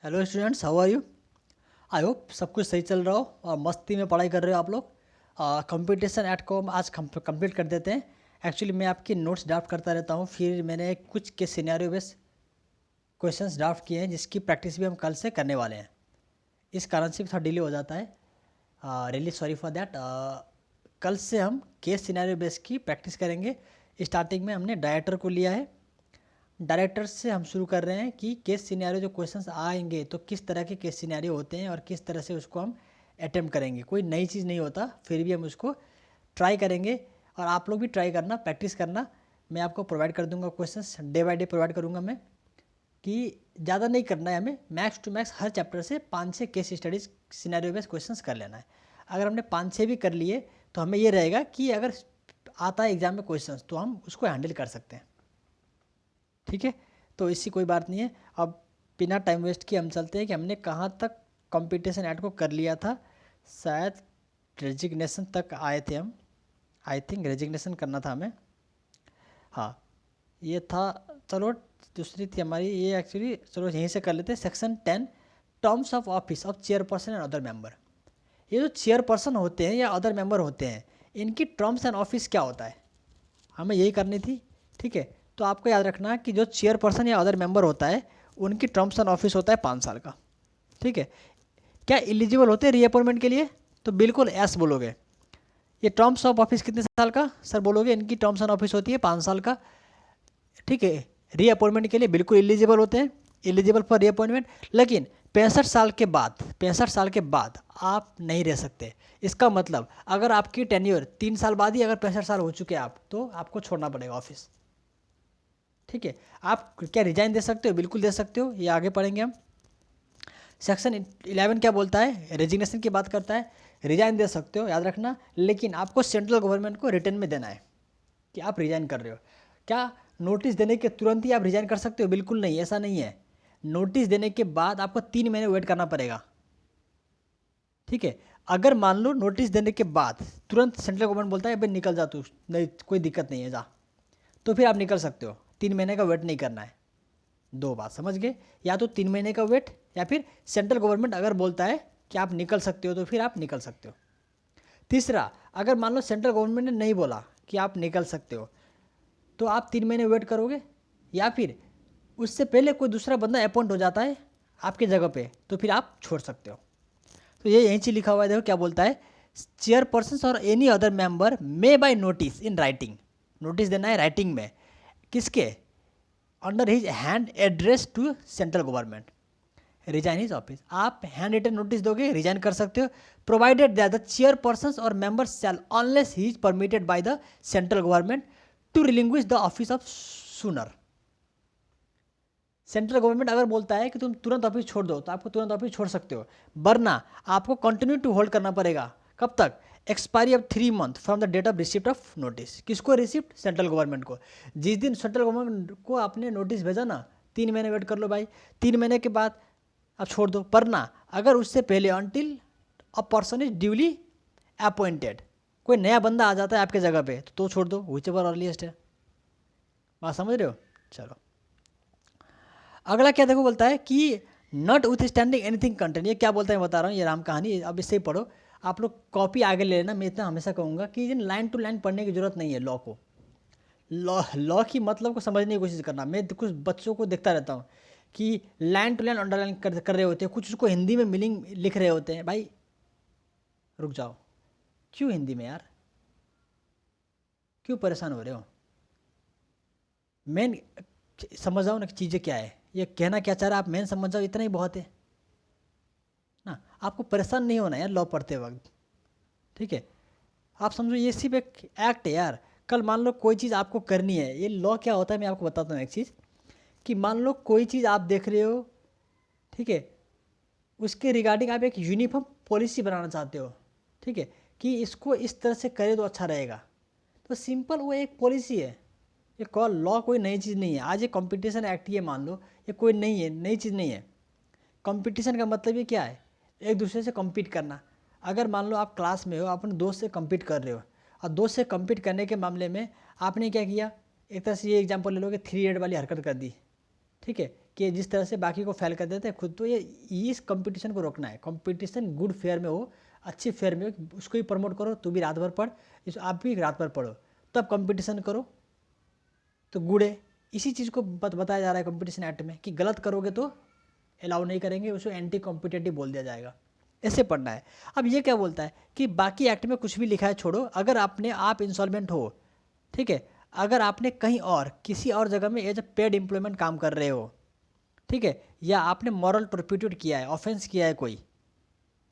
Hello students, how are you? I hope सब कुछ सही चल रहा हो और मस्ती में पढ़ाई कर रहे हो आप लोग। कंपटीशन एट को हम आज कंप्लीट कर देते हैं। एक्चुअली मैं आपकी नोट्स ड्राफ्ट करता रहता हूँ, फिर मैंने कुछ के सिनेरियो बेस्ड क्वेश्चंस ड्राफ्ट किए हैं जिसकी प्रैक्टिस भी हम कल से करने वाले हैं। इस कारण से भी थोड़ा डिले हो जाता है। Really sorry for that. कल से हम केस सिनेरियो बेस्ड की प्रैक्टिस करेंगे। स्टार्टिंग में हमने डायरेक्टर को लिया है। डायरेक्टर से हम शुरू कर रहे हैं कि केस सिनेरियो जो क्वेश्चंस आएंगे तो किस तरह के केस सिनेरियो होते हैं और किस तरह से उसको हम अटेम्प्ट करेंगे। कोई नई चीज़ नहीं होता, फिर भी हम उसको ट्राई करेंगे और आप लोग भी ट्राई करना, प्रैक्टिस करना। मैं आपको प्रोवाइड कर दूंगा questions, day by day provide करूंगा मैं, कि ज़्यादा नहीं करना है हमें। मैक्स टू मैक्स हर चैप्टर से 5 से case studies scenario based questions कर लेना है। अगर हमने 5-6 भी कर लिए तो हमें ये रहेगा कि अगर आता है एग्जाम में क्वेश्चंस तो हम उसको हैंडल कर सकते हैं। ठीक है, तो इससी कोई बात नहीं है। अब बिना टाइम वेस्ट किए हम चलते हैं कि हमने कहाँ तक कंपटीशन ऐड को कर लिया था। शायद रेजिग्नेशन तक आए थे हम। आई थिंक रेजिग्नेशन करना था हमें। हाँ, ये था। चलो, दूसरी थी हमारी ये एक्चुअली। चलो यहीं से कर लेते हैं। Section 10, terms of office of chairperson and other member. ये जो चेयरपर्सन होते हैं या अदर मेंबर होते हैं, इनकी टर्म्स एंड ऑफिस क्या होता है, हमें यही करनी थी। ठीक है, तो आपको याद रखना कि जो चेयरपर्सन या अदर मेंबर होता है उनकी टर्म्स एंड ऑफिस होता है 5 साल का। ठीक है, क्या एलिजिबल होते हैं रीअपॉइंटमेंट के लिए? तो बिल्कुल एस बोलोगे। ये टर्म्स ऑफ ऑफिस कितने साल का सर बोलोगे? इनकी टर्म्स एंड ऑफिस होती है 5 साल का। ठीक है, रीअपॉइंटमेंट के लिए बिल्कुल एलिजिबल होते हैं, एलिजिबल फॉर रीअपॉइंटमेंट। लेकिन 65 साल के बाद आप नहीं रह सकते। इसका मतलब अगर आपकी टेन्योर 3 साल बाद ही अगर 65 साल हो चुके आप तो आपको छोड़ना पड़ेगा ऑफिस। ठीक है, आप क्या रिजाइन दे सकते हो? बिल्कुल दे सकते हो, ये आगे पढ़ेंगे हम। सेक्शन 11 क्या बोलता है? रेजिग्नेशन की बात करता है। रिजाइन दे सकते हो, याद रखना, लेकिन आपको सेंट्रल गवर्नमेंट को रिटर्न में देना है कि आप रिजाइन कर रहे हो। क्या नोटिस देने के तुरंत ही आप रिजाइन कर सकते हो? बिल्कुल नहीं, ऐसा नहीं है। नोटिस देने के बाद आपको 3 महीने वेट करना पड़ेगा। ठीक है, अगर मान लो नोटिस देने के बाद तुरंत सेंट्रल गवर्नमेंट बोलता है भाई निकल जा तू, नहीं कोई दिक्कत नहीं है जा, तो फिर आप निकल सकते हो। 3 महीने का वेट नहीं करना है। दो बात समझ गए? या तो 3 महीने का वेट, या फिर सेंट्रल गवर्नमेंट अगर बोलता है कि आप निकल सकते हो तो फिर आप निकल सकते हो। तीसरा, अगर मान लो सेंट्रल गवर्नमेंट ने नहीं बोला कि आप निकल सकते हो तो आप 3 महीने वेट करोगे, या फिर उससे पहले कोई दूसरा बंदा अपॉइंट हो जाता है आपके जगह पे तो फिर आप छोड़ सकते हो। तो ये यहीं चीज लिखा हुआ है, देखो क्या बोलता है। चेयरपर्सन और any other member may by notice in writing, notice देना है राइटिंग में, किसके? Under his hand address to central government, resign his office. आप हैंड रिटन नोटिस दोगे, रिजाइन कर सकते हो, प्रोवाइडेड दैट द चेयरपर्सन और member shall unless he is permitted by the central government to relinquish the office of sooner. Central government अगर बोलता है कि तुम तुरंत ऑफिस छोड़ दो तो आपको तुरंत ऑफिस छोड़ सकते हो, वरना आपको कंटिन्यू टू होल्ड करना पड़ेगा। कब तक? Expiry of 3 month from the date of receipt of notice. किसको रिसिप्ट? सेंट्रल गवर्नमेंट को। जिस दिन सेंट्रल गवर्नमेंट को आपने नोटिस भेजा ना, 3 महीने वेट कर लो भाई, 3 महीने के बाद आप छोड़ दो। वरना अगर उससे पहले until a person is duly appointed, कोई नया बंदा आ जाता है आपके जगह पे तो छोड़ दो, विच एवर अर्लीस्ट है। बात समझ रहे हो? चलो, अगला क्या देखो बोलता है कि not with standing anything content. ये क्या बोलता है मैं बता रहा हूँ, ये राम कहानी, अब इससे ही पढ़ो। आप लोग कॉपी आगे ले लेना। मैं इतना हमेशा कहूँगा कि लाइन टू लाइन पढ़ने की जरूरत नहीं है लॉ को। लॉ की मतलब को समझने की कोशिश करना। मैं कुछ बच्चों को देखता रहता हूँ कि लाइन टू लाइन अंडरलाइन कर रहे होते हैं, कुछ उसको हिंदी में मीनिंग लिख रहे होते हैं। भाई रुक जाओ, क्यों हिंदी में यार, क्यों परेशान हो रहे हो? मेन समझ जाओ ना कि चीज़ें क्या है, ये कहना क्या चाह रहा है आप मेन समझ जाओ, इतना ही बहुत है ना। आपको परेशान नहीं होना यार लॉ पढ़ते वक्त। ठीक है, आप समझो ये सिर्फ एक एक्ट है यार। कल मान लो कोई चीज़ आपको करनी है, ये लॉ क्या होता है मैं आपको बताता हूँ एक चीज़, कि मान लो कोई चीज़ आप देख रहे हो, ठीक है, उसके रिगार्डिंग आप एक यूनिफॉर्म पॉलिसी बनाना चाहते हो, ठीक है, कि इसको इस तरह से करे तो अच्छा रहेगा, तो सिंपल वो एक पॉलिसी है। ये कॉल लॉ कोई नई चीज़ नहीं है। आज ये कंपटीशन एक्ट ये मान लो, ये कोई नहीं है, नई चीज़ नहीं है। कंपटीशन का मतलब ये क्या है? एक दूसरे से compete करना। अगर मान लो आप क्लास में हो, अपने दोस्त से compete कर रहे हो, और दोस्त से compete करने के मामले में आपने क्या किया, एक तरह से ये एग्जांपल ले लो कि 3 इडियट वाली हरकत कर दी। ठीक है, कि जिस तरह से बाकी को फेल कर देते हैं खुद, तो ये इस कंपटीशन को रोकना है। कंपटीशन गुड फेयर में हो, अच्छी फेयर में हो, उसको ही प्रमोट करो। तू भी रात भर पढ़, आप भी रात भर पढ़ो, तब कंपटीशन करो तो गुड है। इसी चीज़ को बताया जा रहा है कंपटीशन एक्ट में कि गलत करोगे तो अलाउ नहीं करेंगे, उसको एंटी कॉम्पिटेटिव बोल दिया जाएगा। ऐसे पढ़ना है। अब ये क्या बोलता है कि बाकी एक्ट में कुछ भी लिखा है छोड़ो, अगर आप इंसॉल्वेंट हो, ठीक है, अगर आपने कहीं और किसी और जगह में एज अ पेड एम्प्लॉयमेंट काम कर रहे हो, ठीक है, या आपने मॉरल टर्पिट्यूड किया है, ऑफेंस किया है कोई,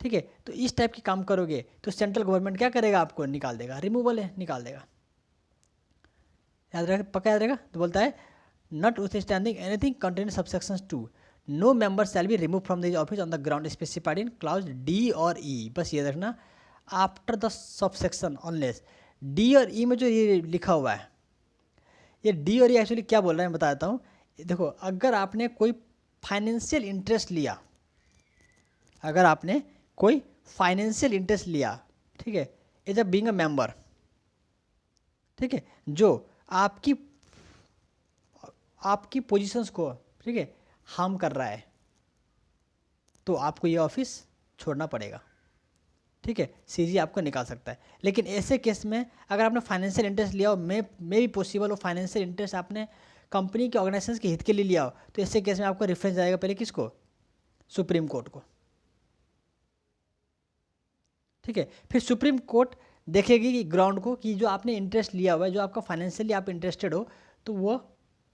ठीक है, तो इस टाइप की काम करोगे तो सेंट्रल गवर्नमेंट क्या करेगा, आपको निकाल देगा, रिमूवल है, निकाल देगा। याद रहे, पक्का याद रहेगा। तो बोलता है notwithstanding anything contain subsections 2 no member shall be remove from the office on the ground specified in clause D और ई। बस ये देखना, after the subsection unless. D और ई में जो ये लिखा हुआ है, ये डी और ई एक्चुअली क्या बोल रहा है मैं बता देता हूँ। देखो, अगर आपने कोई फाइनेंशियल इंटरेस्ट लिया, अगर आपने कोई फाइनेंशियल इंटरेस्ट लिया, ठीक है, as a being a member, ठीक है, जो आपकी पोजीशंस को, ठीक है, हार्म कर रहा है, तो आपको ये ऑफिस छोड़ना पड़ेगा, ठीक है, सीजी आपको निकाल सकता है। लेकिन ऐसे केस में अगर आपने फाइनेंशियल इंटरेस्ट लिया हो, मे भी पॉसिबल हो फाइनेंशियल इंटरेस्ट आपने कंपनी के ऑर्गेनाइजेशन के हित के लिए लिया हो, तो ऐसे केस में आपको रेफरेंस जाएगा पहले किसको, सुप्रीम कोर्ट को, ठीक है। फिर सुप्रीम कोर्ट देखेगी कि ग्राउंड को, कि जो आपने इंटरेस्ट लिया हुआ है, जो आपका फाइनेंशियली आप इंटरेस्टेड हो, तो वो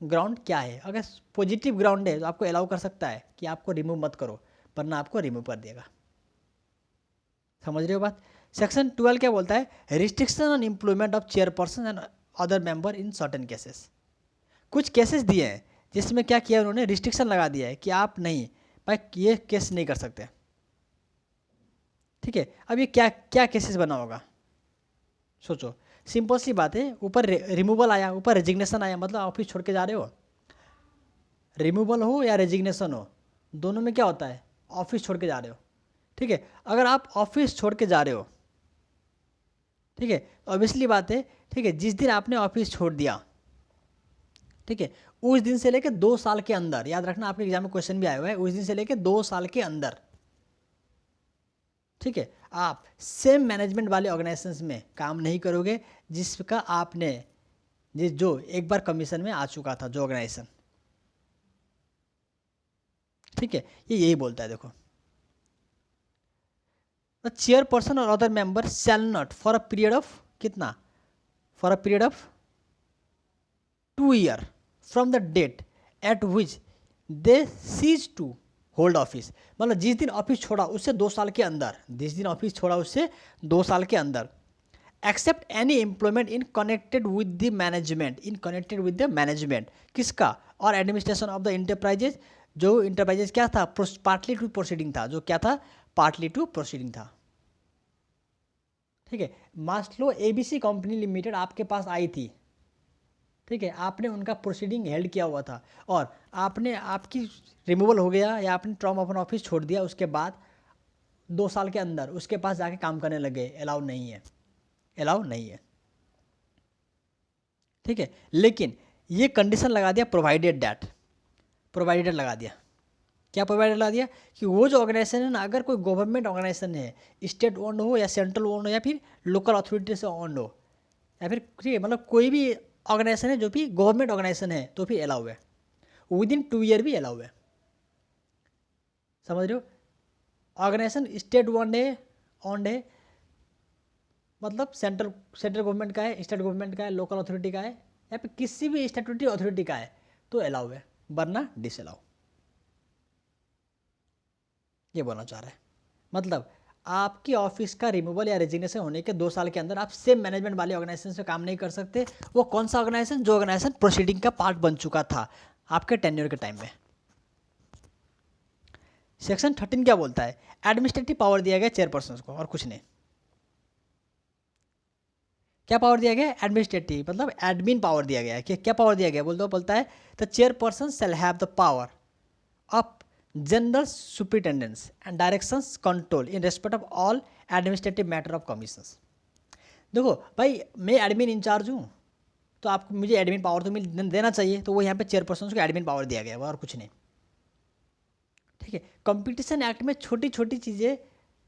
ग्राउंड क्या है। अगर पॉजिटिव ग्राउंड है तो आपको अलाउ कर सकता है कि आपको रिमूव मत करो, वरना आपको रिमूव कर देगा। समझ रहे हो बात। सेक्शन 12 क्या बोलता है, restriction on employment of chairperson and other member in certain cases. कुछ केसेस दिए हैं जिसमें क्या किया उन्होंने, रिस्ट्रिक्शन लगा दिया है कि आप नहीं भाई ये केस नहीं कर सकते, ठीक है। अब ये क्या क्या केसेस बना होगा, सोचो, सिंपल सी बात है, ऊपर रिमूवल आया, ऊपर रेजिग्नेशन आया, मतलब ऑफिस छोड़ के जा रहे हो। रिमूवल हो या रेजिग्नेशन हो, दोनों में क्या होता है, ऑफिस छोड़ के जा रहे हो, ठीक है। अगर आप ऑफिस छोड़ के जा रहे हो, ठीक है, तो ऑब्वियसली बात है, ठीक है, जिस दिन आपने ऑफिस छोड़ दिया, ठीक है, उस दिन से लेकर 2 साल के अंदर, याद रखना आपके एग्जाम में क्वेश्चन भी आया हुआ है, उस दिन से लेकर 2 साल के अंदर, ठीक है, आप सेम मैनेजमेंट वाले ऑर्गेनाइजेशंस में काम नहीं करोगे जिसका आपने जो एक बार कमीशन में आ चुका था जो ऑर्गेनाइजेशन, ठीक है, ये यही बोलता है। देखो, द चेयरपर्सन और other member shall not for a period of कितना, for a period of 2 year from the date at which they cease to hold office, मतलब जिस दिन ऑफिस छोड़ा उससे 2 साल के अंदर, जिस दिन ऑफिस छोड़ा उससे 2 साल के अंदर, except any employment in connected with the management, in connected with the management किसका, और एडमिनिस्ट्रेशन ऑफ द इंटरप्राइजेज, जो इंटरप्राइजेज क्या था, पार्टली टू प्रोसीडिंग था, जो क्या था, पार्टली टू प्रोसीडिंग था, ठीक है। मान लो एबीसी कंपनी लिमिटेड आपके पास आई थी, ठीक है, आपने उनका प्रोसीडिंग हेल्ड किया हुआ था और आपकी रिमूवल हो गया या आपने टर्म ऑफ ऑफिस छोड़ दिया, उसके बाद 2 साल के अंदर उसके पास जाके काम करने लगे, अलाउ नहीं है, अलाउ नहीं है, ठीक है। लेकिन ये कंडीशन लगा दिया, प्रोवाइडेड दैट, प्रोवाइडेड लगा दिया, क्या प्रोवाइडेड लगा दिया कि वो जो ऑर्गेनाइजेशन है ना, अगर कोई गवर्नमेंट ऑर्गेनाइजेशन है, स्टेट ओन्ड हो या सेंट्रल ओन्ड हो या फिर लोकल अथॉरिटी से ओन्ड हो, या फिर ठीक है, मतलब कोई भी ऑर्गेनाइजेशन है जो भी गवर्नमेंट ऑर्गेनाइजेशन है, तो फिर अलाउ है, विद इन 2 ईयर भी अलाउ है। समझ रहे हो, ऑर्गेनाइजेशन स्टेट ओन्ड है, मतलब सेंट्रल गवर्नमेंट का है, स्टेट गवर्नमेंट का है, लोकल अथॉरिटी का है, या फिर किसी भी स्टैट्यूटरी अथॉरिटी का है, तो अलाउ है, वरना डिसअलाउ, ये बोलना चाह रहा है। मतलब आपकी ऑफिस का रिमूवल या रेजिग्नेशन होने के 2 साल के अंदर आप सेम मैनेजमेंट वाले ऑर्गेनाइजेशन से काम नहीं कर सकते। वो कौन सा ऑर्गेनाइजेशन, जो ऑर्गेनाइजेशन प्रोसीडिंग का पार्ट बन चुका था आपके टेन्योर के टाइम में। सेक्शन 13 क्या बोलता है, एडमिनिस्ट्रेटिव पावर दिया गया चेयरपर्सन को, और कुछ नहीं। क्या पावर दिया गया, एडमिनिस्ट्रेटिव, मतलब एडमिन पावर दिया गया है। क्या पावर दिया गया, बोलता है the chairperson shall have the power of general superintendence and directions control in respect of all administrative matter of commissions. देखो भाई, मैं एडमिन इंचार्ज हूँ, तो आपको मुझे एडमिन पावर तो देना चाहिए, तो वो यहाँ पे चेयरपर्सन को एडमिन पावर दिया गया है, और कुछ नहीं। ठीक है। कंपटीशन एक्ट में छोटी छोटी चीज़ें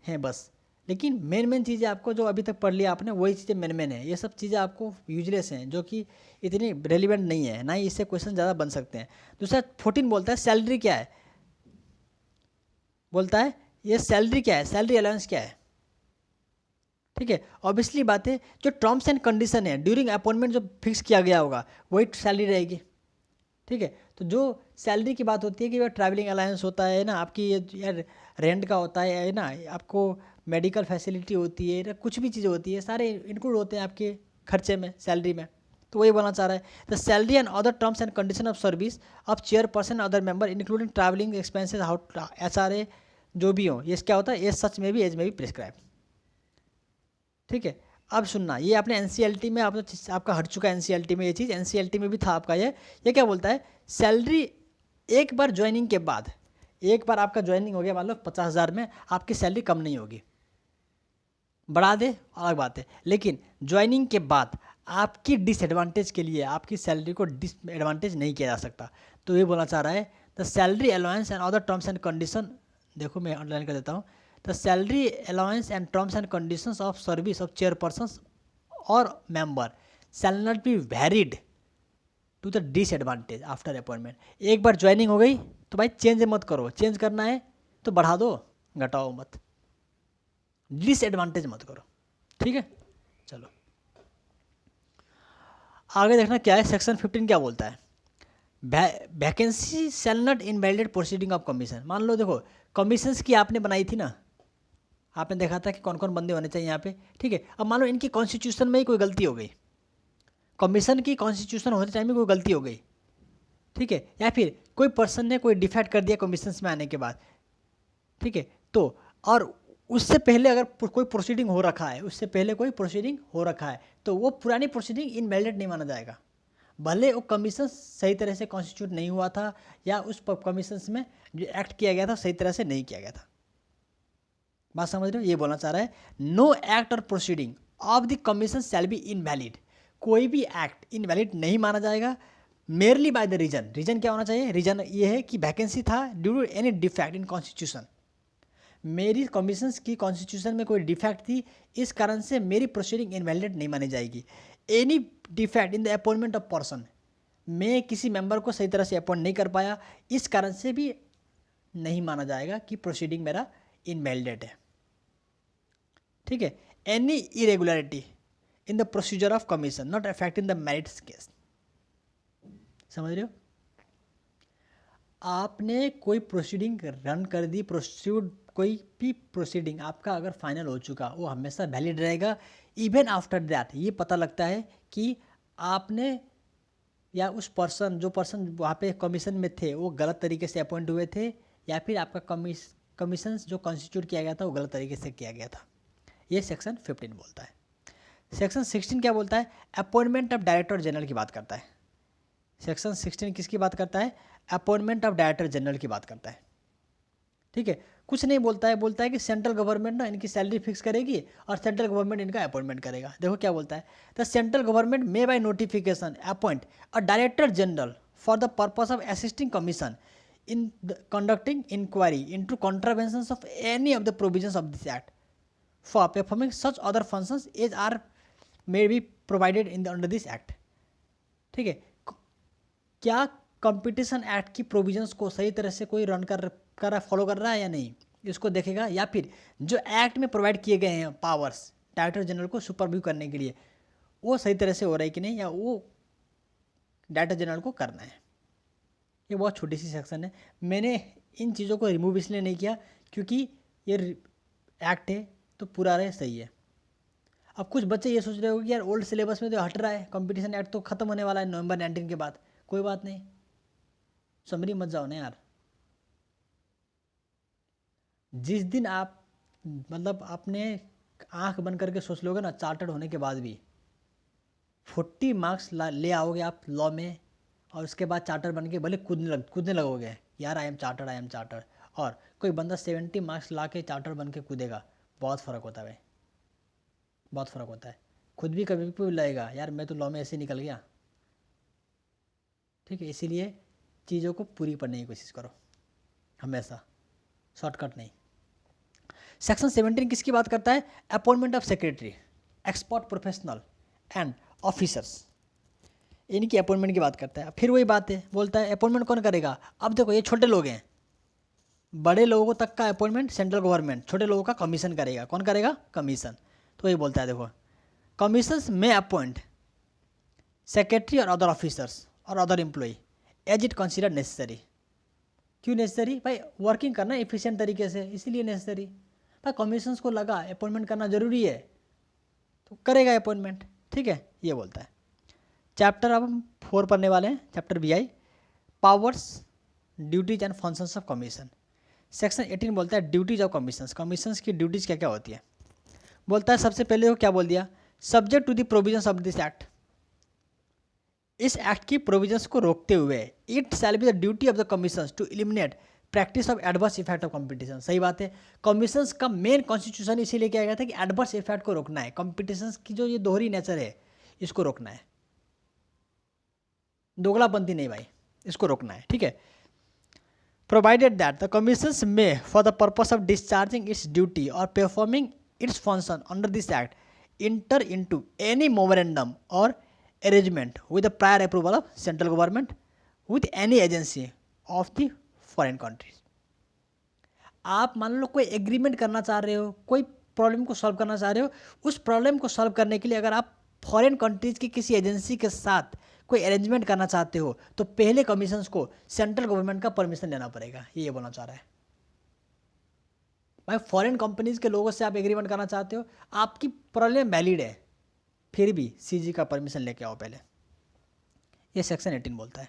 हैं बस, लेकिन मेन चीज़ें आपको जो अभी तक पढ़ लिया आपने वही चीज़ें मेन है। ये सब चीज़ें आपको यूजलेस हैं, जो कि इतनी रेलिवेंट नहीं है, ना ही इससे क्वेश्चन ज़्यादा बन सकते हैं। दूसरा 14 बोलता है सैलरी क्या है, बोलता है ये सैलरी क्या है, सैलरी अलाउंस क्या है। ठीक है, ऑब्वियसली बात है, जो टर्म्स एंड कंडीशन है ड्यूरिंग अपॉइंटमेंट जो फिक्स किया गया होगा वही सैलरी रहेगी। ठीक है, तो जो सैलरी की बात होती है कि वह ट्रैवलिंग अलाउंस होता है ना, आपकी ये यार रेंट का होता है ना, आपको मेडिकल फैसिलिटी होती है ना, कुछ भी चीज़ें होती है सारे इंक्लूड होते हैं आपके खर्चे में, सैलरी में। तो वही बोलना चाह रहा है, the salary and other terms and condition of service of chairperson other member including travelling expenses how SRA जो भी हो, ये क्या होता है, एज सच में भी एज में भी प्रिस्क्राइब। ठीक है, अब सुनना, ये आपने एनसीईआरटी में आपका हट चुका है, एनसीईआरटी में ये चीज़, एनसीईआरटी में भी था आपका ये क्या बोलता है, सैलरी एक बार ज्वाइनिंग के बाद, एक बार आपका ज्वाइनिंग हो गया मान लो 50,000 में, आपकी सैलरी कम नहीं होगी, बढ़ा दे अलग बात है, लेकिन ज्वाइनिंग के बाद आपकी डिसएडवांटेज के लिए आपकी सैलरी को डिसएडवांटेज नहीं किया जा सकता। तो ये बोलना चाह रहा है the salary allowance and other terms and condition, देखो मैं अंडरलाइन कर देता हूँ, the salary allowance and terms and conditions of service of chairperson और member shall not be varied to the disadvantage after appointment. एक बार ज्वाइनिंग हो गई तो भाई चेंज मत करो, चेंज करना है तो बढ़ा दो, घटाओ मत, डिसएडवांटेज मत करो। ठीक है, चलो आगे देखना क्या है, सेक्शन 15 क्या बोलता है, vacancy shall not invalidate proceeding of commission. मान लो देखो कमीशंस की आपने बनाई थी ना, आपने देखा था कि कौन कौन बंदे होने चाहिए यहाँ पे। ठीक है, अब मान लो इनकी कॉन्स्टिट्यूशन में ही कोई गलती हो गई, कमीशन की कॉन्स्टिट्यूशन होते टाइम में कोई गलती हो गई, ठीक है, या फिर कोई पर्सन ने कोई डिफेक्ट कर दिया कमीशन में आने के बाद, ठीक है, तो और उससे पहले अगर कोई प्रोसीडिंग हो रखा है, उससे पहले कोई प्रोसीडिंग हो रखा है, तो वो पुरानी प्रोसीडिंग इनवैलिड नहीं माना जाएगा, भले वो कमीशन सही तरह से कॉन्स्टिट्यूट नहीं हुआ था या उस कमीशन में जो एक्ट किया गया था सही तरह से नहीं किया गया था। बात समझ रहे हो, ये बोलना चाह रहा है नो एक्ट और proceeding of the commission shall be invalid, कोई भी एक्ट इनवैलिड नहीं माना जाएगा merely by the reason. Reason क्या होना चाहिए, रीजन ये है कि वैकेंसी था due to any defect in constitution, मेरी कमीशन की कॉन्स्टिट्यूशन में कोई डिफेक्ट थी, इस कारण से मेरी प्रोसीडिंग इनवैलिड नहीं मानी जाएगी। Any defect in the appointment of person, मैं किसी मेंबर को सही तरह से अपॉइंट नहीं कर पाया, इस कारण से भी नहीं माना जाएगा कि प्रोसीडिंग मेरा इनवैलिड है। ठीक है, any irregularity in the procedure of commission not affecting the merits case, समझ रहे हो, आपने कोई प्रोसीडिंग रन कर दी, कोई भी प्रोसीडिंग आपका अगर फाइनल हो चुका वो हमेशा वैलिड रहेगा, इवन आफ्टर दैट ये पता लगता है कि आपने या उस पर्सन जो पर्सन वहाँ पे कमीशन में थे वो गलत तरीके से अपॉइंट हुए थे, या फिर आपका कमीशन जो कॉन्स्टिट्यूट किया गया था वो गलत तरीके से किया गया था। ये सेक्शन 15 बोलता है। सेक्शन 16 क्या बोलता है, अपॉइंटमेंट ऑफ डायरेक्टर जनरल की बात करता है। सेक्शन 16 किसकी बात करता है, अपॉइंटमेंट ऑफ डायरेक्टर जनरल की बात करता है। ठीक है, कुछ नहीं बोलता है, बोलता है कि सेंट्रल गवर्नमेंट ना इनकी सैलरी फिक्स करेगी और सेंट्रल गवर्नमेंट इनका अपॉइंटमेंट करेगा। देखो क्या बोलता है, the central government may by notification appoint a director general for the purpose of assisting commission in conducting inquiry into contraventions of any of the provisions of this act for performing such other functions as are may be provided in under this act. ठीक है, क्या competition act की provisions को सही तरह से कोई run कर फॉलो कर रहा है या नहीं, इसको देखेगा, या फिर जो एक्ट में प्रोवाइड किए गए हैं पावर्स डायरेक्टर जनरल को सुपरव्यू करने के लिए वो सही तरह से हो रहा है कि नहीं, या वो डायरेक्टर जनरल को करना है। ये बहुत छोटी सी सेक्शन है, मैंने इन चीज़ों को रिमूव इसलिए नहीं किया क्योंकि ये एक्ट है तो पूरा रहे सही है। अब कुछ बच्चे ये सोच रहे हो कि यार ओल्ड सिलेबस में तो हट रहा है, कंपटीशन एक्ट तो खत्म होने वाला है नवंबर 19 के बाद, कोई बात नहीं, समरी मत जाओ ना यार। जिस दिन आप मतलब आपने आंख बंद करके सोच लोगे ना, चार्टर्ड होने के बाद भी 40 मार्क्स ले आओगे आप लॉ में, और उसके बाद चार्टर बन के भले कूदने लगोगे यार I am chartered, I am chartered, और कोई बंदा 70 मार्क्स ला के चार्टर बन के कूदेगा, बहुत फ़र्क होता है भाई, बहुत फ़र्क होता है। खुद भी कभी भी लगेगा यार मैं तो लॉ में ऐसे निकल गया। ठीक है, इसीलिए चीज़ों को पूरी पढ़ने की कोशिश करो हमेशा। शॉर्टकट नहीं। सेक्शन 17 किसकी बात करता है? Appointment of secretary, expert professional and officers, इनकी अपॉइंटमेंट की बात करता है। फिर वही बात है, बोलता है अपॉइंटमेंट कौन करेगा? अब देखो ये छोटे लोग हैं, बड़े लोगों तक का अपॉइंटमेंट सेंट्रल गवर्नमेंट, छोटे लोगों का कमीशन करेगा। कौन करेगा? कमीशन। तो ये बोलता है देखो, कमीशंस में अपॉइंट सेक्रेटरी और अदर ऑफिसर्स और other employ as it consider necessary. क्यों नेसेसरी? भाई वर्किंग करना एफिशिएंट तरीके से, इसीलिए नेसेसरी। भाई कमीशंस को लगा अपॉइंटमेंट करना जरूरी है तो करेगा अपॉइंटमेंट, ठीक है, ये बोलता है। चैप्टर अब हम 4 पढ़ने वाले हैं, chapter BI, powers duties and functions of commission. Section 18 बोलता है ड्यूटीज ऑफ कमीशंस। कमीशंस की ड्यूटीज क्या क्या होती है? बोलता है सबसे पहले वो क्या बोल दिया, subject to the provisions of this act, इस एक्ट की प्रोविजंस को रोकते हुए, it shall be the duty of the commissions to eliminate practice of adverse effect of competition. सही बात है, कमीशंस का मेन कॉन्स्टिट्यूशन इसीलिए किया गया था कि एडवर्स इफेक्ट को रोकना है, कंपटीशन की जो ये दोहरी नेचर है इसको रोकना है, दोगलापंथी नहीं भाई, इसको रोकना है, ठीक है। Provided that the commissions may for the purpose of discharging its duty और performing its function under this act enter into any memorandum और arrangement with the prior approval of central government with any agency of the foreign countries। आप मान लो कोई agreement करना चाह रहे हो, कोई प्रॉब्लम को सॉल्व करना चाह रहे हो, उस प्रॉब्लम को सॉल्व करने के लिए अगर आप फॉरेन कंट्रीज की किसी एजेंसी के साथ कोई अरेंजमेंट करना चाहते हो तो पहले कमीशंस को सेंट्रल गवर्नमेंट का परमिशन लेना पड़ेगा, ये बोलना चाह रहा है। भाई फॉरेन कंपनीज के लोगों से आप एग्रीमेंट करना चाहते हो, आपकी प्रॉब्लम वैलिड है, फिर भी CG का परमिशन लेके आओ पहले, ये सेक्शन 18 बोलता है।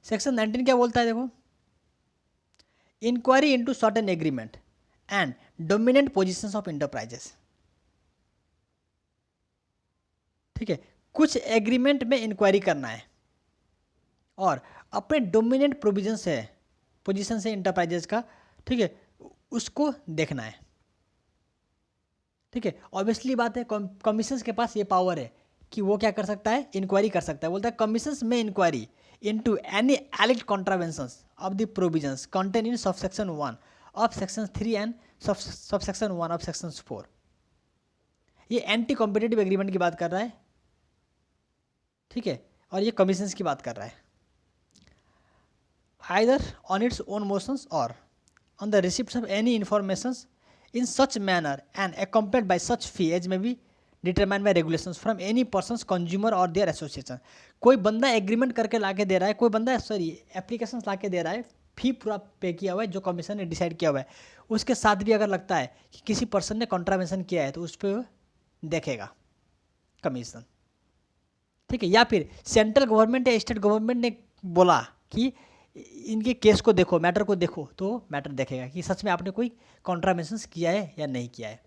सेक्शन 19 क्या बोलता है? देखो, inquiry into certain agreement and dominant positions of enterprises. ठीक है, कुछ एग्रीमेंट में इंक्वायरी करना है और अपने डोमिनेंट प्रोविजंस है, पोजीशन से इंटरप्राइजेस का, ठीक है, उसको देखना है, ठीक है। ऑब्वियसली बात है, कमीशंस के पास ये पावर है कि वो क्या कर सकता है, इंक्वायरी कर सकता है। बोलता है commissions may inquiry into any alleged contraventions of the provisions contain in subsection 1 of section 3 and subsection 1 of section 4। ये एंटी कॉम्पिटिटिव एग्रीमेंट की बात कर रहा है, ठीक है, और ये कमीशंस की बात कर रहा है। Either on its own motions और on the receipt of any informations in such manner and accompanied by such fee as may be determined by regulations from any persons consumer or their association। कोई बंदा agreement करके लाके दे रहा है, कोई बंदा application लाके दे रहा है, फी पूरा पे किया हुआ है जो कमीशन ने डिसाइड किया हुआ है, उसके साथ भी अगर लगता है कि किसी पर्सन ने कॉन्ट्रावेंशन किया है तो उस पर देखेगा कमीशन, ठीक है। या फिर सेंट्रल गवर्नमेंट या स्टेट गवर्नमेंट ने बोला कि इनके केस को देखो, मैटर को देखो, तो मैटर देखेगा कि सच में आपने कोई कॉन्ट्रावेंशन किया है या नहीं किया है।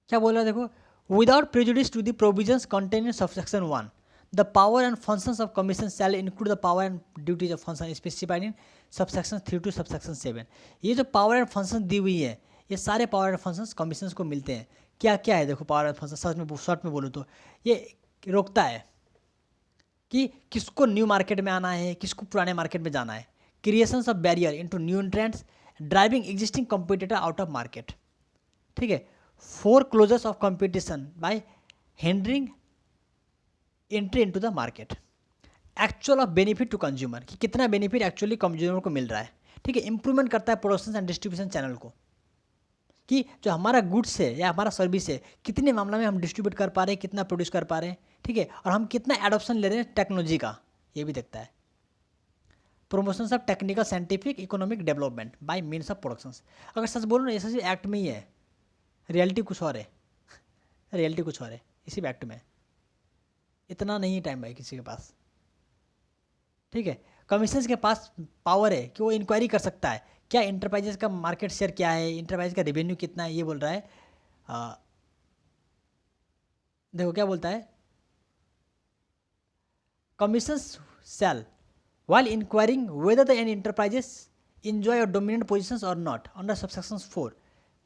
क्या बोल रहा है देखो, without prejudice to the provisions contain in subsection 1 the power and functions of commission shall include the power and duties of function specified in subsection 3 to subsection 7। ये जो पावर एंड फंक्शन दी हुई है, ये सारे पावर एंड फंक्शंस कमीशंस को मिलते हैं। क्या क्या है देखो पावर एंड फंक्शन, सच में शॉर्ट में बोलूँ तो ये रोकता है कि किसको न्यू मार्केट में आना है, किसको पुराने मार्केट में जाना है, creations of barrier into new entrants, driving existing competitor out of market, ठीक है, foreclosures of competition by hindering entry into the market, actual of benefit to consumer, कि कितना बेनिफिट एक्चुअली कंज्यूमर को मिल रहा है, ठीक है। इंप्रूवमेंट करता है प्रोडक्शन एंड डिस्ट्रीब्यूशन चैनल को, कि जो हमारा गुड्स है या हमारा सर्विस है कितने मामला में हम डिस्ट्रीब्यूट कर पा रहे हैं, कितना प्रोड्यूस कर पा रहे हैं, ठीक है, और हम कितना एडॉप्शन ले रहे हैं टेक्नोलॉजी का, ये भी देखता है। Promotions of technical scientific economic development bye means of productions. अगर सच बोलो ना, ये सच एक्ट में ही है, रियलिटी कुछ और है, रियलिटी कुछ और है इसी एक्ट में। इतना नहीं टाइम भाई किसी के पास, ठीक है। कमीशंस के पास पावर है कि वो इंक्वायरी कर सकता है क्या इंटरप्राइजेस का मार्केट शेयर क्या है, इंटरप्राइज का रेवेन्यू कितना है, ये बोल रहा है। देखो क्या बोलता है, commissions shell while inquiring whether the any enterprises enjoy or dominant positions or not under subsections 4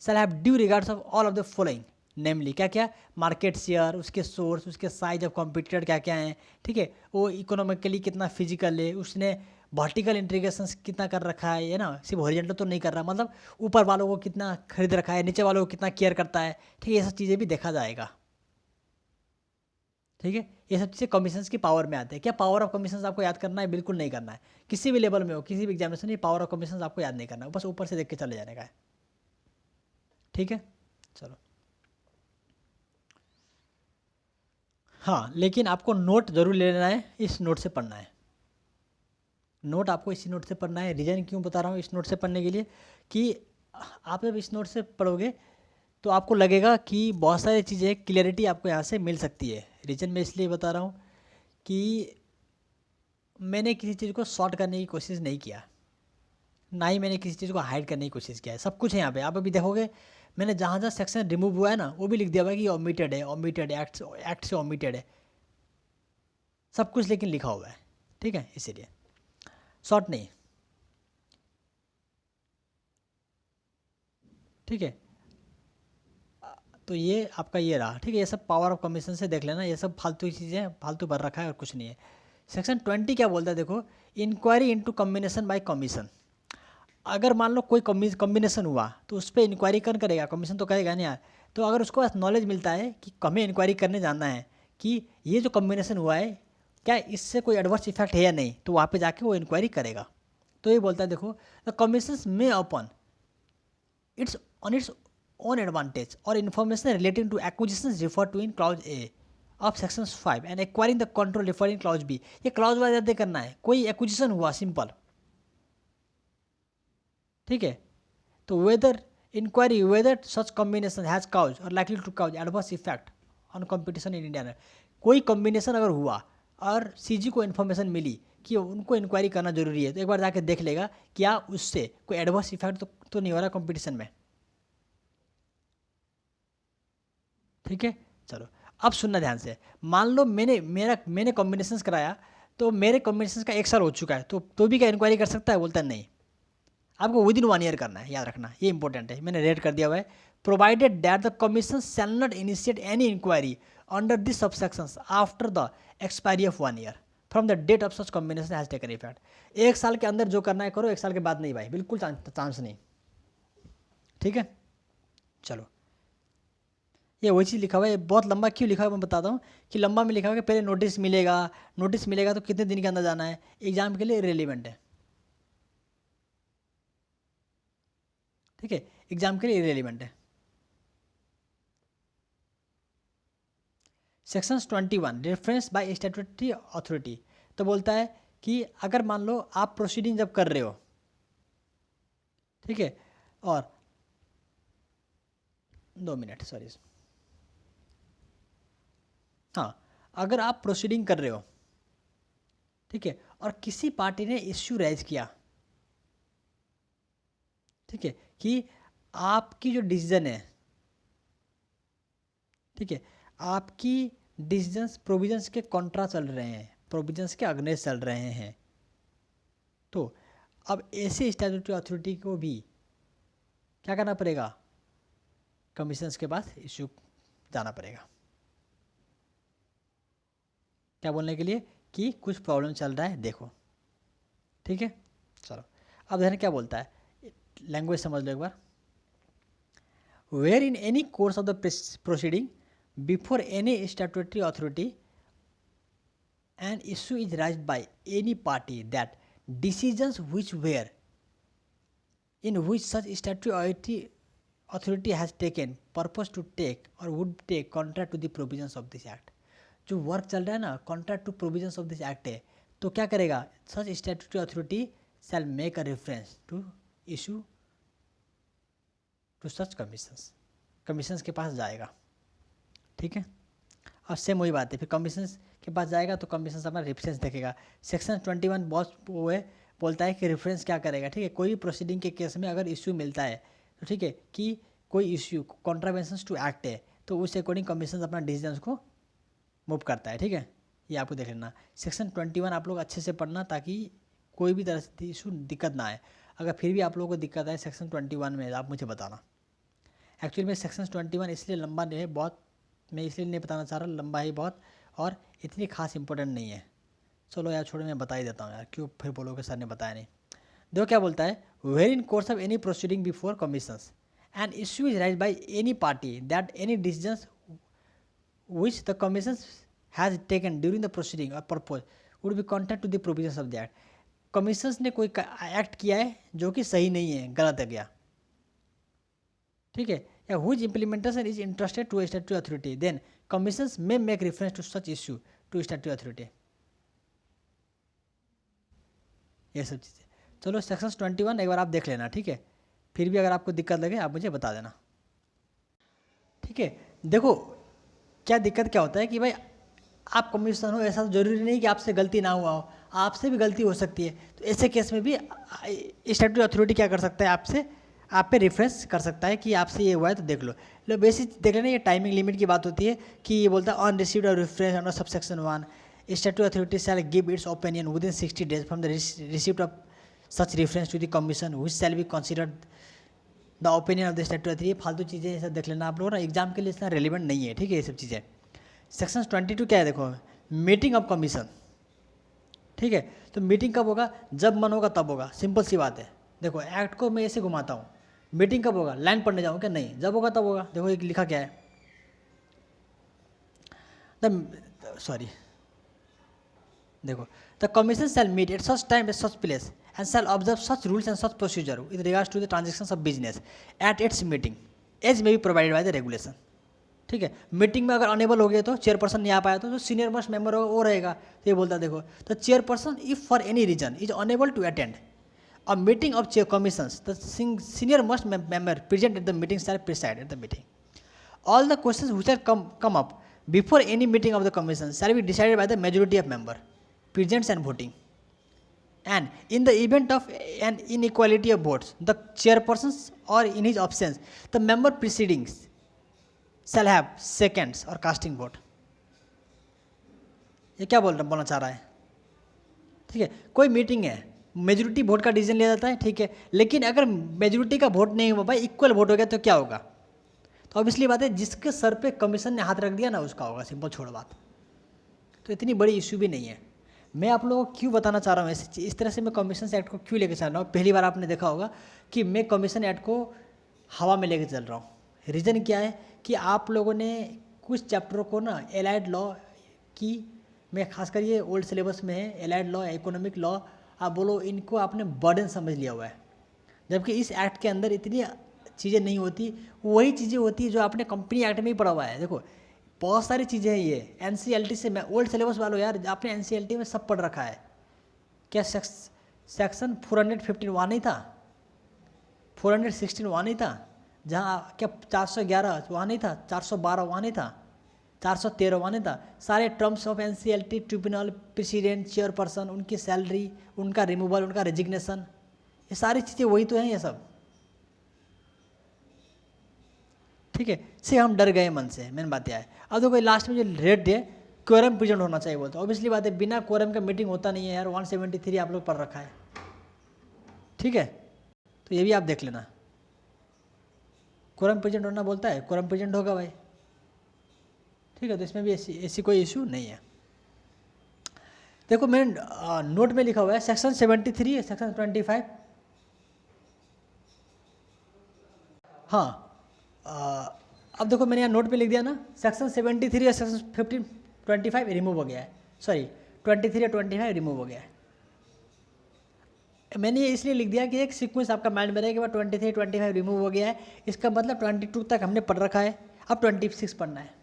shall have due regards of all of the following, नेमली क्या क्या, मार्केट शेयर, उसके सोर्स, उसके साइज ऑफ कॉम्पिटिटर क्या क्या हैं, ठीक है, वो इकोनॉमिकली कितना फिजिकल है, उसने वर्टिकल इंटीग्रेशन कितना कर रखा है ना, सिर्फ हॉरिजॉन्टल तो नहीं कर रहा, मतलब ऊपर वालों को कितना खरीद रखा है, नीचे वालों को कितना केयर करता है, ठीक है, ये सब चीज़ें भी देखा जाएगा। ठीक है, ये सब चीज़ें कमीशंस की पावर में आते हैं। क्या पावर ऑफ कमीशंस आपको याद करना है? बिल्कुल नहीं करना है, किसी भी लेवल में हो, किसी भी एग्जामिनेशन में पावर ऑफ कमीशंस आपको याद नहीं करना है, बस ऊपर से देख के चले जाने का है। ठीक है, चलो। हाँ, लेकिन आपको नोट ज़रूर ले लेना है, इस नोट से पढ़ना है, नोट आपको इसी नोट से पढ़ना है। रीज़न क्यों बता रहा हूँ इस नोट से पढ़ने के लिए, कि आप जब इस नोट से पढ़ोगे तो आपको लगेगा कि बहुत सारी चीज़ें क्लियरिटी आपको यहाँ से मिल सकती है। रीज़न मैं इसलिए बता रहा हूँ कि मैंने किसी चीज़ को शॉर्ट करने की कोशिश नहीं किया, ना ही मैंने किसी चीज़ को हाइड करने की कोशिश किया है, सब कुछ है यहाँ पे। आप अभी देखोगे मैंने जहाँ जहाँ सेक्शन रिमूव हुआ है ना, वो भी लिख दिया हुआ है कि ओमिटेड है, ओमिटेड है, एक्ट से ओमिटेड है, सब कुछ लेकिन लिखा हुआ है। ठीक है, इसीलिए शॉर्ट नहीं। ठीक है, तो ये आपका ये रहा। ठीक है, ये सब पावर ऑफ कमीशन से देख लेना, ये सब फालतू की चीज़ें, फालतू भर रखा है और कुछ नहीं है। सेक्शन 20 क्या बोलता है देखो, inquiry into combination by commission. अगर मान लो कोई कम्बिनेशन हुआ तो उस पर इंक्वायरी कौन करेगा? कमीशन तो करेगा नहीं यार। तो अगर उसको नॉलेज मिलता है कि हमें इंक्वायरी करने जाना है कि ये जो कम्बिनेशन हुआ है क्या इससे कोई एडवर्स इफेक्ट है या नहीं, तो वहाँ पे जाके वो इंक्वायरी करेगा। तो ये बोलता है देखो, द कमीशन में upon its on it's own advantage or information relating to acquisitions referred to in clause A of section 5 and acquiring the control referred in clause B। ये क्लॉज वाइज अध्ययन करना है, कोई एक्विजिशन हुआ simple. ठीक है, तो whether inquiry whether such combination has cause और likely to cause adverse effect on competition in India. कोई कॉम्बिनेशन अगर हुआ और सीजी को इन्फॉर्मेशन मिली कि उनको इंक्वायरी करना जरूरी है, तो एक बार जाके देख लेगा क्या उससे कोई एडवर्स इफेक्ट तो नहीं हो रहा कंपटीशन में। ठीक है, चलो अब सुनना ध्यान से। मान लो मैंने कॉम्बिनेशंस कराया, तो मेरे कॉम्बिनेशंस का 1 साल हो चुका है, तो भी क्या इंक्वायरी कर सकता है? बोलता है नहीं, आपको विद इन 1 ईयर करना है, याद रखना ये इंपॉर्टेंट है, मैंने रेड कर दिया हुआ है। Provided that the commission shall not initiate any inquiry under this subsections after the expiry of 1 year from the date of such combination has taken effect. 1 साल के अंदर जो करना है करो, 1 साल के बाद नहीं भाई, बिल्कुल चांस नहीं। ठीक है, चलो। ये वही चीज़ लिखा हुआ है, बहुत लंबा क्यों लिखा हुआ है मैं बताता हूँ। कि लंबा में लिखा हुआ है कि पहले नोटिस मिलेगा, नोटिस मिलेगा तो कितने दिन के अंदर जाना है, एग्जाम के लिए रिलेवेंट है। ठीक है, एग्जाम के लिए इरेलीवेंट है। Sections 21 reference by statutory authority, तो बोलता है कि अगर मान लो आप प्रोसीडिंग जब कर रहे हो, ठीक है, और 2 मिनट सॉरी, हाँ, अगर आप प्रोसीडिंग कर रहे हो, ठीक है, और किसी पार्टी ने इश्यू रेज किया, ठीक है, कि आपकी जो डिसीजन है, ठीक है, आपकी डिसीजंस प्रोविजंस के कॉन्ट्रा चल रहे हैं, प्रोविजंस के अगेंस्ट चल रहे हैं, तो अब ऐसे स्टैट्यूटरी अथॉरिटी को भी क्या करना पड़ेगा? कमीशंस के पास इश्यू जाना पड़ेगा। क्या बोलने के लिए? कि कुछ प्रॉब्लम चल रहा है देखो। ठीक है, चलो अब देखना क्या बोलता है, लैंग्वेज समझ लो एक बार। Where in any course of the proceeding before any statutory authority and issue is raised by any party that decisions which were in which such statutory authority has taken purpose to take or would take contrary to the provisions of this act। जो work चल रहा है ना, contrary to provisions of this act है, तो क्या करेगा? such statutory authority shall make a reference to issue to such commissions के पास जाएगा। ठीक है, अब सेम वही बात है, फिर कमीशंस के पास जाएगा तो कमीशंस अपना रेफरेंस देखेगा। सेक्शन 21 बहुत वो है, बोलता है कि रेफरेंस क्या करेगा। ठीक है, कोई भी प्रोसीडिंग के केस में अगर इश्यू मिलता है तो ठीक है कि कोई इश्यू कॉन्ट्रावेंशंस टू एक्ट है, तो उस अकॉर्डिंग कमीशन अपना डिसीजन को मूव करता है। ठीक है, ये आपको देख लेना। सेक्शन 21 आप लोग अच्छे से पढ़ना ताकि कोई भी तरह से इशू दिक्कत ना आए। अगर फिर भी आप लोगों को दिक्कत आए सेक्शन 21 में, आप मुझे बताना। एक्चुअली में सेक्शन 21 इसलिए लंबा नहीं है बहुत, मैं इसलिए नहीं बताना चाह रहा, लंबा ही बहुत और इतनी खास इंपॉर्टेंट नहीं है। चलो यार छोड़ो, मैं बता ही देता हूँ यार, क्यों फिर बोलोगे सर ने बताया नहीं। देखो क्या बोलता है, where in course of any proceeding before commissions and issue is raise by any party that any decisions which the commission has taken during the proceeding or purpose would be contrary to the provisions of the act। Commissions ने कोई act किया है जो कि सही नहीं है, गलत है गया, ठीक है, या which implementation is entrusted to a statutory authority then commissions may make reference to such issue to statutory authority। ये सब चीज़ें, चलो सेक्शन 21 एक बार आप देख लेना, ठीक है, फिर भी अगर आपको दिक्कत लगे आप मुझे बता देना, ठीक है। देखो क्या दिक्कत क्या होता है कि भाई आप कमीशन हो, ऐसा तो जरूरी नहीं कि आपसे गलती ना हुआ हो, आपसे भी गलती हो सकती है, तो ऐसे केस में भी स्टैट्यूटरी अथॉरिटी क्या कर सकता है, आपसे आप पे रेफरेंस कर सकता है कि आपसे ये हुआ है तो देख लो बेसिक देख लेना। ये टाइमिंग लिमिट की बात होती है कि ये बोलता है ऑन रिसीव्ड और reference under subsection 1 statutory authority shall give its opinion within 60 days from the receipt of such reference to the commission which shall be considered the opinion of the statutory authority. ये फालतू चीज़ें ये सब देख लेना आप लोग ना, एग्जाम के लिए इतना रेलिवेंट नहीं है, ठीक है, ये सब चीज़ें। सेक्शन 22 क्या है, देखो मीटिंग ऑफ कमीशन, ठीक है, तो मीटिंग कब होगा, जब मन होगा तब होगा, सिंपल सी बात है। देखो एक्ट को मैं ऐसे घुमाता हूँ, मीटिंग कब होगा, लाइन पढ़ने जाऊँ क्या, नहीं, जब होगा तब होगा। देखो एक लिखा क्या है, देखो the commission shall meet at such time at such place and shall observe such rules and such procedure with regards to the transactions of business at its meeting as may be provided by the regulation। ठीक है, meeting में अगर enable हो गए तो chairperson नहीं आ पाया तो जो सीनियर मोस्ट मेंबर होगा वो रहेगा। तो ये बोलता है देखो the chairperson if for any reason is unable to attend a meeting of chair commissions the senior most member present at the meeting shall preside at the meeting. All the questions which are come up before any meeting of the commission shall be decided by the majority of member presents and voting. And in the event of an inequality of votes, the chairpersons or in his absence, the member proceedings shall have seconds or casting vote। ये क्या बोलना चाह रहा है, ठीक है, कोई meeting है, मेजोरिटी वोट का डिसीजन लिया जाता है, ठीक है, लेकिन अगर मेजोरिटी का वोट नहीं हुआ भाई, इक्वल वोट हो गया तो क्या होगा, तो ऑब्वियसली बात है जिसके सर पे कमीशन ने हाथ रख दिया ना उसका होगा, सिंपल छोड़ो बात। तो इतनी बड़ी इश्यू भी नहीं है। मैं आप लोगों को क्यों बताना चाह रहा हूँ ऐसे, इस तरह से मैं कमीशन एक्ट को क्यों लेके चल रहा हूँ। पहली बार आपने देखा होगा कि मैं कमीशन एक्ट को हवा में लेके चल रहा हूँ। रीज़न क्या है कि आप लोगों ने कुछ चैप्टरों को ना एलाइड लॉ की, मैं खासकर ये ओल्ड सिलेबस में है, एलाइड लॉ, इकोनॉमिक लॉ, आप बोलो इनको आपने बर्डन समझ लिया हुआ है, जबकि इस एक्ट के अंदर इतनी चीज़ें नहीं होती, वही चीज़ें होती है जो आपने कंपनी एक्ट में ही पढ़ा हुआ है। देखो बहुत सारी चीज़ें हैं ये एनसीईआरटी से, मैं ओल्ड सिलेबस वालों यार, आपने एनसीईआरटी में सब पढ़ रखा है क्या। सेक्शन 415 वहाँ नहीं था, 416 वहाँ नहीं था, जहाँ क्या 411 वहाँ नहीं था, 412 वहाँ नहीं था, 413 वहाँ नहीं था। सारे terms of NCERT, tribunal, president, chairperson, उनकी सैलरी, उनका रिमूवल, उनका रेजिग्नेशन, ये सारी चीज़ें वही तो हैं ये सब, ठीक है। से हम डर गए मन से, मेन बात यह है। अब देखो लास्ट में जो रेट है क्योरम प्रेजेंट होना चाहिए बोलते, ऑब्वियसली बात है बिना क्योरम का मीटिंग होता नहीं है यार। 173 आप लोग पढ़ रखा है, ठीक है, तो ये भी आप देख लेना। क्योरम प्रेजेंट होना बोलता है, क्योरम प्रेजेंट होगा भाई, ठीक है, तो इसमें भी ऐसी कोई इशू नहीं है। देखो मैंने नोट में लिखा हुआ है सेक्शन 73 सेक्शन 25, हाँ अब देखो मैंने यहाँ नोट पे लिख दिया ना, सेक्शन 73 या सेक्शन 25 रिमूव हो गया है, सॉरी 23 या 25 रिमूव हो गया है। मैंने ये इसलिए लिख दिया कि एक सीक्वेंस आपका माइंड में रहे कि 23 25 रिमूव हो गया है, इसका मतलब 22 तक हमने पढ़ रखा है, अब 26 पढ़ना है।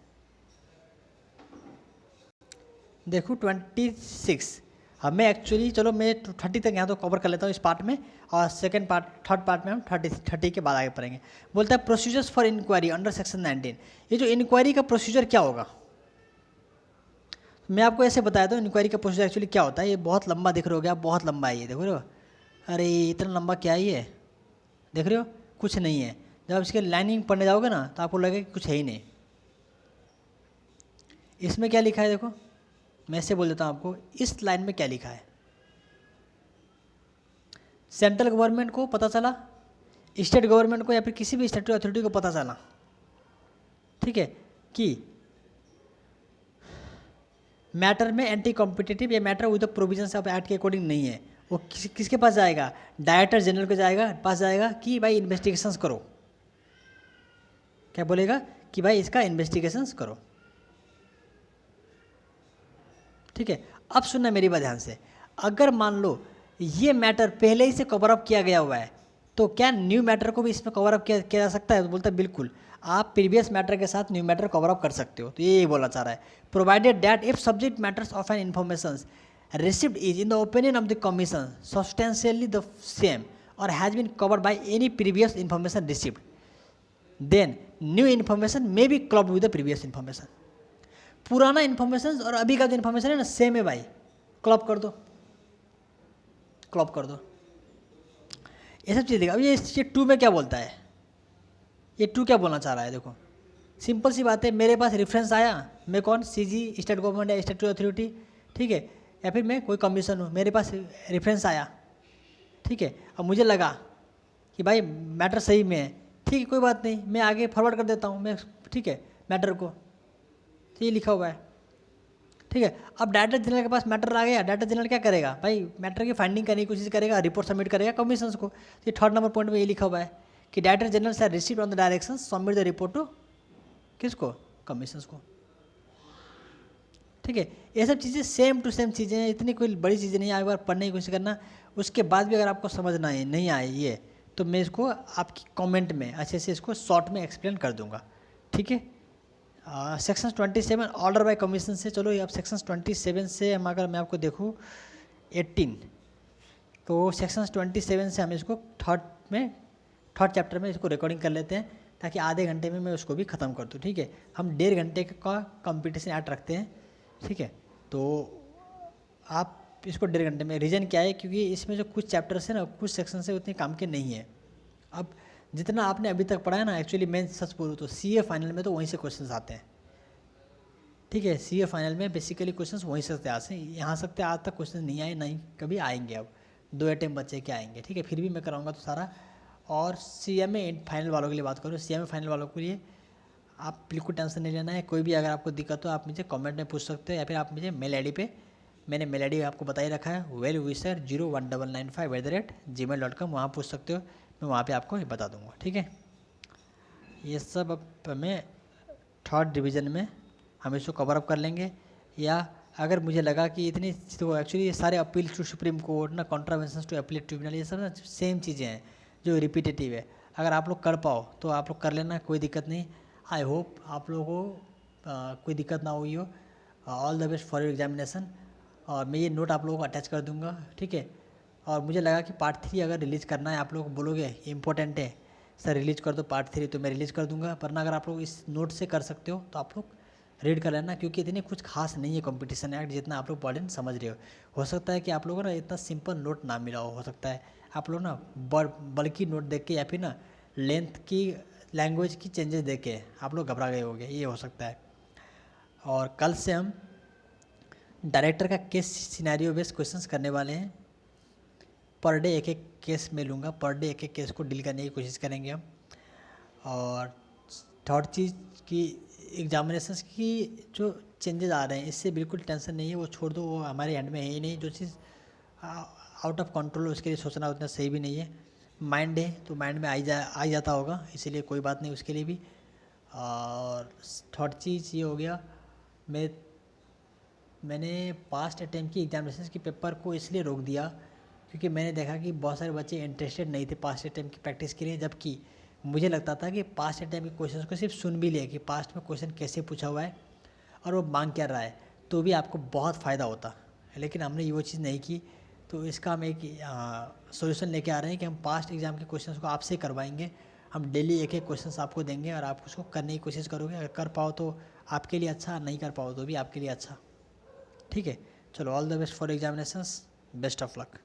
देखो 26 हमें एक्चुअली, चलो मैं 30 तक यहाँ तो कवर कर लेता हूँ इस पार्ट में, और सेकंड पार्ट थर्ड पार्ट में हम 30 के बाद आगे पढ़ेंगे। बोलता है procedures for inquiry under section 19। ये जो इंक्वायरी का प्रोसीजर क्या होगा, मैं आपको ऐसे बताया था इंक्वायरी का प्रोसीजर एक्चुअली क्या होता है। ये बहुत लंबा दिख रहे हो, क्या बहुत लंबा है ये, देखो रहे हो, अरे इतना लंबा क्या ही है, देख रहे हो कुछ नहीं है। जब आप इसके लाइनिंग पढ़ने जाओगे ना तो आपको लगेगा कि कुछ है ही नहीं। इसमें क्या लिखा है देखो, मैं ऐसे बोल देता हूँ आपको, इस लाइन में क्या लिखा है। सेंट्रल गवर्नमेंट को पता चला स्टेट गवर्नमेंट को या फिर किसी भी स्टेटरी अथॉरिटी को पता चला, ठीक है, कि मैटर में एंटी कॉम्पिटिटिव या matter with the provisions of act के अकॉर्डिंग नहीं है, वो किसके पास जाएगा? डायरेक्टर जनरल के पास जाएगा कि भाई इन्वेस्टिगेशंस करो। क्या बोलेगा? कि भाई इसका इन्वेस्टिगेशंस करो। ठीक है, अब सुनना मेरी बात ध्यान से। अगर मान लो ये मैटर पहले ही से कवर अप किया गया हुआ है, तो क्या न्यू मैटर को भी इसमें कवर अप किया जा सकता है? तो बोलता है बिल्कुल, आप प्रीवियस मैटर के साथ न्यू मैटर कवर अप कर सकते हो। तो ये बोलना चाह रहा है, provided that if subject matters of an information received is in the opinion of the commission substantially the same or has been covered by any previous information received, then new information may be clubbed with the previous information। पुराना information और अभी का जो information है ना same है भाई, club कर दो, क्लब कर दो, ये सब चीज़ देखा। अब ये टू में क्या बोलता है, ये टू क्या बोलना चाह रहा है? देखो सिंपल सी बात है, मेरे पास रेफरेंस आया, मैं कौन, सीजी स्टेट गवर्नमेंट या स्टेट अथॉरिटी, ठीक है, या फिर मैं कोई कमीशन हूँ, मेरे पास रेफरेंस आया, ठीक है, अब मुझे लगा कि भाई मैटर सही में है, ठीक है, कोई बात नहीं, मैं आगे फॉरवर्ड कर देता हूँ मैं, ठीक है, मैटर को, तो ये लिखा हुआ है, ठीक है। अब डायरेक्टर जनरल के पास मैटर आ गया, डायरेक्टर जनरल क्या करेगा भाई? मैटर की फाइंडिंग करने की कोशिश करेगा, रिपोर्ट सबमिट करेगा कमीशन को। तो ये 3rd नंबर पॉइंट में ये लिखा हुआ है कि डायरेक्टर जनरल से receive on the direction submit the report to किसको? कमीशन को, ठीक है। ये सब चीज़ें सेम टू सेम चीज़ें हैं, इतनी कोई बड़ी चीज़ें नहीं है, एक बार पढ़ने की कोशिश करना। उसके बाद भी अगर आपको समझना है नहीं आए ये, तो मैं इसको आपकी कमेंट में अच्छे से इसको शॉर्ट में एक्सप्लेन कर दूंगा, ठीक है। सेक्शन 27 ऑर्डर बाय कमीशन से, चलो अब सेक्शन 27 से हम अगर मैं आपको देखूँ 18, तो सेक्शन 27 से हम इसको थर्ड चैप्टर में इसको रिकॉर्डिंग कर लेते हैं, ताकि आधे घंटे में मैं उसको भी ख़त्म कर दूँ, ठीक है। हम 1.5 घंटे का कंपटीशन एक्ट रखते हैं, ठीक है, तो आप इसको 1.5 घंटे में। रीज़न क्या है? क्योंकि इसमें जो कुछ चैप्टर्स है ना, कुछ सेक्शन से उतने काम के नहीं है। अब जितना आपने अभी तक पढ़ा है ना, एक्चुअली मैं सच बोलूँ तो सीए फाइनल में तो वहीं से क्वेश्चंस आते हैं, ठीक है। सीए फाइनल में बेसिकली क्वेश्चंस वहीं से आते हैं, यहाँ सकते आज तक क्वेश्चन नहीं आए, नहीं कभी आएंगे। अब 2 अटेम्प्ट बच्चे के आएंगे, ठीक है, फिर भी मैं कराऊंगा तो सारा। और सीएमए फाइनल वालों के लिए बात करूँ, सीएमए फाइनल वालों के लिए आप बिल्कुल टेंशन नहीं लेना है। कोई भी अगर आपको दिक्कत हो आप मुझे कमेंट में पूछ सकते हो, या फिर आप मुझे मेल आईडी पे, मैंने मेल आईडी आपको बता ही रखा है, wellwisher019995@gmail.com, वहाँ पूछ सकते हो, मैं वहाँ पे आपको बता दूँगा, ठीक है। ये सब अब हमें 3rd डिवीज़न में हम इसको कवर अप कर लेंगे। या अगर मुझे लगा कि इतनी, तो एक्चुअली ये सारे अपील टू सुप्रीम कोर्ट ना, कॉन्ट्रावेंशन टू अपील ट्रिब्यूनल, ये सब ना सेम चीज़ें हैं जो रिपीटेटिव है। अगर आप लोग कर पाओ तो आप लोग कर लेना, कोई दिक्कत नहीं। आई होप आप लोगों को कोई दिक्कत ना हुई हो। All the best for your examination. और मैं ये नोट आप लोगों को अटैच कर दूंगा, ठीक है। और मुझे लगा कि पार्ट 3 अगर रिलीज़ करना है, आप लोग बोलोगे इंपॉर्टेंट है सर रिलीज़ कर दो पार्ट 3, तो मैं रिलीज़ कर दूंगा। वरना अगर आप लोग इस नोट से कर सकते हो तो आप लोग रीड कर लेना, क्योंकि इतनी कुछ खास नहीं है कंपटीशन एक्ट जितना आप लोग इंपॉर्टेंट समझ रहे हो सकता है कि आप लोगों को ना इतना सिंपल नोट ना मिला हो सकता है आप लोग ना बल्कि नोट देख के, या फिर ना लेंथ की, लैंग्वेज की चेंजेस देख के आप लोग घबरा गए होंगे, ये हो सकता है। और कल से हम डायरेक्टर का केस सिनेरियो बेस्ड क्वेश्चंस करने वाले हैं। पर डे एक केस में लूँगा, पर डे एक केस को डील करने की कोशिश करेंगे हम। और 3rd चीज़ की एग्जामिनेशंस की जो चेंजेस आ रहे हैं, इससे बिल्कुल टेंशन नहीं है, वो छोड़ दो, वो हमारे हैंड में है ही नहीं। जो चीज़ आउट ऑफ कंट्रोल, उसके लिए सोचना उतना सही भी नहीं है। माइंड है तो माइंड में आ जाता होगा, इसीलिए कोई बात नहीं उसके लिए भी। और 3rd चीज़ ये हो गया, मैंने पास्ट अटैम्प्ट की एग्जामिनेशन के पेपर को इसलिए रोक दिया क्योंकि मैंने देखा कि बहुत सारे बच्चे इंटरेस्टेड नहीं थे पास्ट अटैम्प्ट की प्रैक्टिस के लिए। जबकि मुझे लगता था कि पास्ट अटैम्प्ट के क्वेश्चन को सिर्फ सुन भी लिया कि पास्ट में क्वेश्चन कैसे पूछा हुआ है और वो मांग क्या रहा है, तो भी आपको बहुत फ़ायदा होता। लेकिन हमने वो चीज़ नहीं की, तो इसका हम एक सोल्यूशन लेके आ रहे हैं कि हम पास्ट एग्ज़ाम के क्वेश्चन को आपसे करवाएंगे। हम डेली एक क्वेश्चन आपको देंगे और आप उसको करने की कोशिश करोगे। अगर कर पाओ तो आपके लिए अच्छा, नहीं कर पाओ तो भी आपके लिए अच्छा, ठीक है। चलो, all the best for examinations, best of luck.